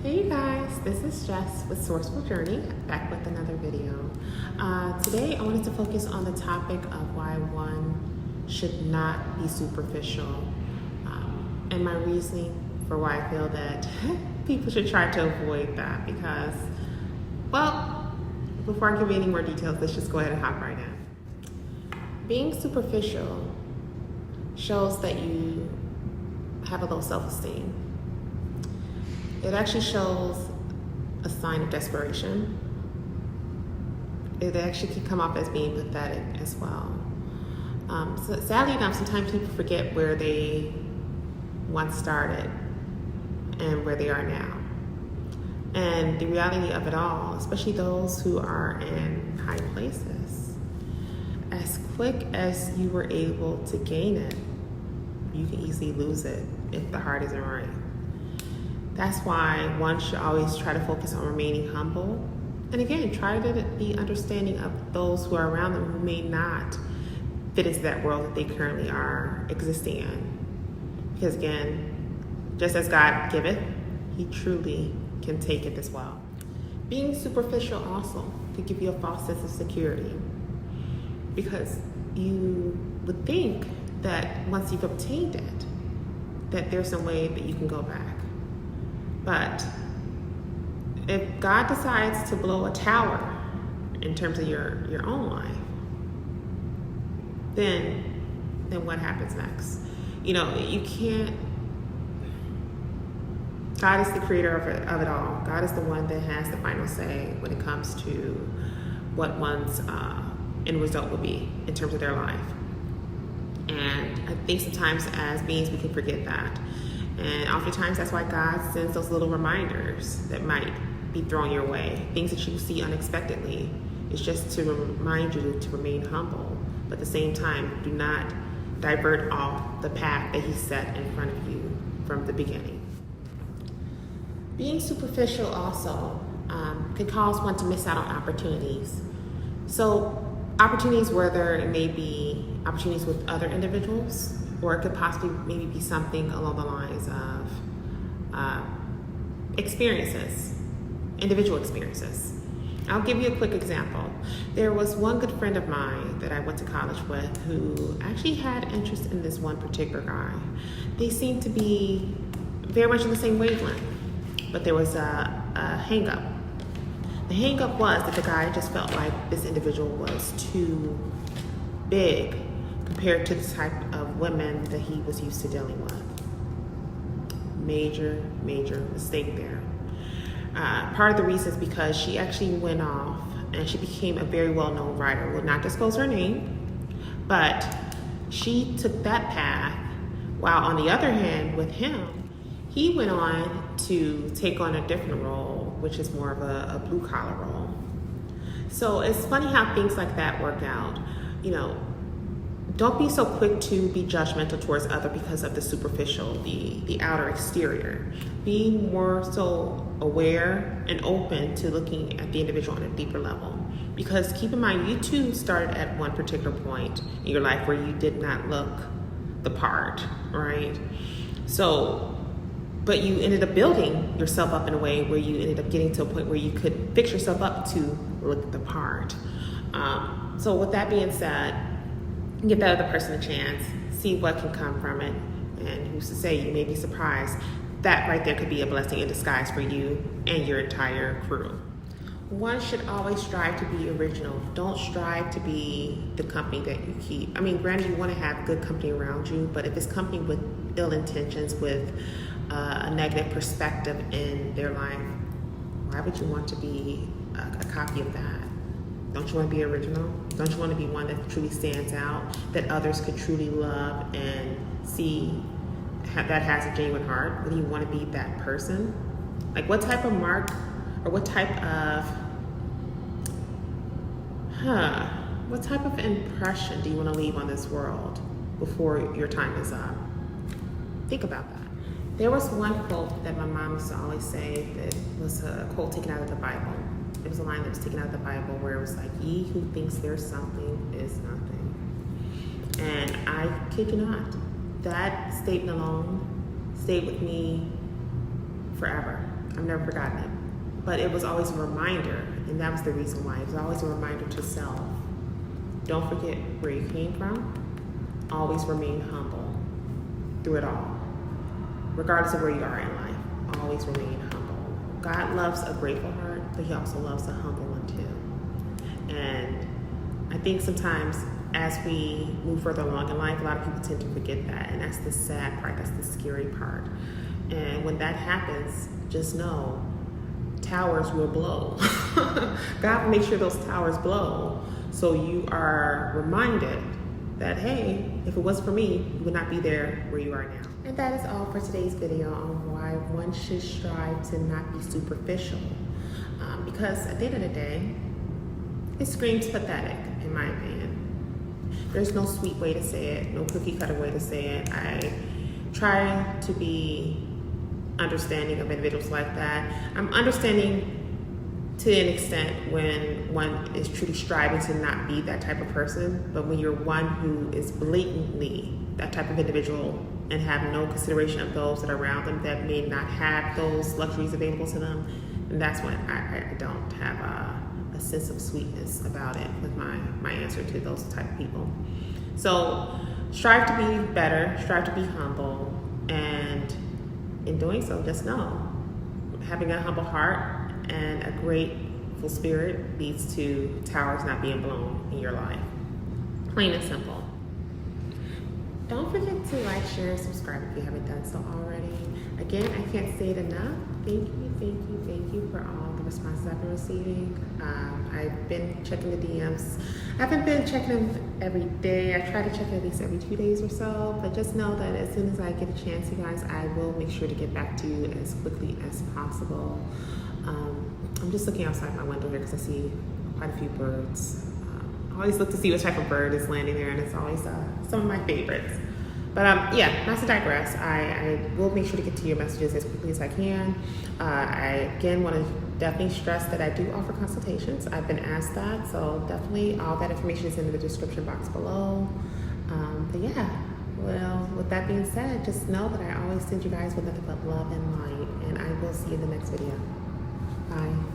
Hey you guys, this is Jess with Sourceful Journey, back with another video. Today I wanted to focus on the topic of why one should not be superficial, and my reasoning for why I feel that people should try to avoid that because, well, before I give you any more details, let's just go ahead and hop right in. Being superficial shows that you have a low self-esteem. It actually shows a sign of desperation. It actually can come off as being pathetic as well. So sadly enough, sometimes people forget where they once started and where they are now. And the reality of it all, especially those who are in high places, as quick as you were able to gain it, you can easily lose it if the heart isn't right. That's why one should always try to focus on remaining humble. And again, try to be understanding of those who are around them who may not fit into that world that they currently are existing in. Because again, just as God giveth, He truly can take it as well. Being superficial also could give you a false sense of security, because you would think that once you've obtained it, that there's some way that you can go back. But if God decides to blow a tower in terms of your own life, then what happens next? You know, you can't. God is the creator of it all. God is the one that has the final say when it comes to what one's end result will be in terms of their life. And I think sometimes as beings we can forget that. And oftentimes that's why God sends those little reminders that might be thrown your way, things that you see unexpectedly. It's just to remind you to remain humble, but at the same time, do not divert off the path that He set in front of you from the beginning. Being superficial also can cause one to miss out on opportunities. So opportunities, whether it may be opportunities with other individuals, or it could possibly maybe be something along the lines of experiences, individual experiences. I'll give you a quick example. There was one good friend of mine that I went to college with who actually had interest in this one particular guy. They seemed to be very much in the same wavelength, but there was a hang-up. The hang-up was that the guy just felt like this individual was too big compared to the type of women that he was used to dealing with. Major mistake there. Part of the reason is because she actually went off and she became a very well-known writer. Will not disclose her name, but she took that path, while on the other hand with him, he went on to take on a different role, which is more of a blue-collar role. So it's funny how things like that work out. You know, don't be so quick to be judgmental towards others because of the superficial, the outer exterior. Be more so aware and open to looking at the individual on a deeper level. Because keep in mind, you too started at one particular point in your life where you did not look the part, right? So, but you ended up building yourself up in a way where you ended up getting to a point where you could fix yourself up to look the part. So with that being said, give that other person a chance, see what can come from it, and who's to say, you may be surprised. That right there could be a blessing in disguise for you and your entire crew. One should always strive to be original. Don't strive to be the company that you keep. I mean, granted, you want to have good company around you, but if it's company with ill intentions, with a negative perspective in their life, why would you want to be a copy of that? Don't you want to be original? Don't you want to be one that truly stands out, that others could truly love and see that has a genuine heart? Would you want to be that person? Like, what type of mark or what type of impression do you want to leave on this world before your time is up? Think about that. There was one quote that my mom used to always say that was a quote taken out of the Bible. It was a line that was taken out of the Bible where it was like, "Ye who thinks there's something is nothing." And I kid you not, that statement alone stayed with me forever. I've never forgotten it. But it was always a reminder, and that was the reason why. It was always a reminder to self. Don't forget where you came from. Always remain humble through it all. Regardless of where you are in life, always remain humble. God loves a grateful heart, but he also loves a humble one too. And I think sometimes as we move further along in life, a lot of people tend to forget that. And that's the sad part, that's the scary part. And when that happens, just know, towers will blow. God will make sure those towers blow, so you are reminded that, hey, if it wasn't for me, you would not be there where you are now. And that is all for today's video on why one should strive to not be superficial. Because at the end of the day, it screams pathetic, in my opinion. There's no sweet way to say it, no cookie cutter way to say it. I try to be understanding of individuals like that. I'm understanding to an extent when one is truly striving to not be that type of person, but when you're one who is blatantly that type of individual and have no consideration of those that are around them that may not have those luxuries available to them, and that's when I don't have a sense of sweetness about it with my answer to those type of people. So strive to be better, strive to be humble, and in doing so, just know, having a humble heart and a grateful spirit leads to towers not being blown in your life. Plain and simple. Don't forget to like, share, subscribe if you haven't done so already. Again, I can't say it enough. Thank you for all the responses I've been receiving. I've been checking the DMs. I haven't been checking them every day. I try to check at least every 2 days or so, but just know that as soon as I get a chance, you guys, I will make sure to get back to you as quickly as possible. I'm just looking outside my window here because I see quite a few birds. I always look to see what type of bird is landing there, and it's always some of my favorites. But yeah, not to digress, I will make sure to get to your messages as quickly as I can. I again want to definitely stress that I do offer consultations. I've been asked that, so definitely all that information is in the description box below. But yeah, well, with that being said, just know that I always send you guys with nothing but love and light, and I will see you in the next video. Bye.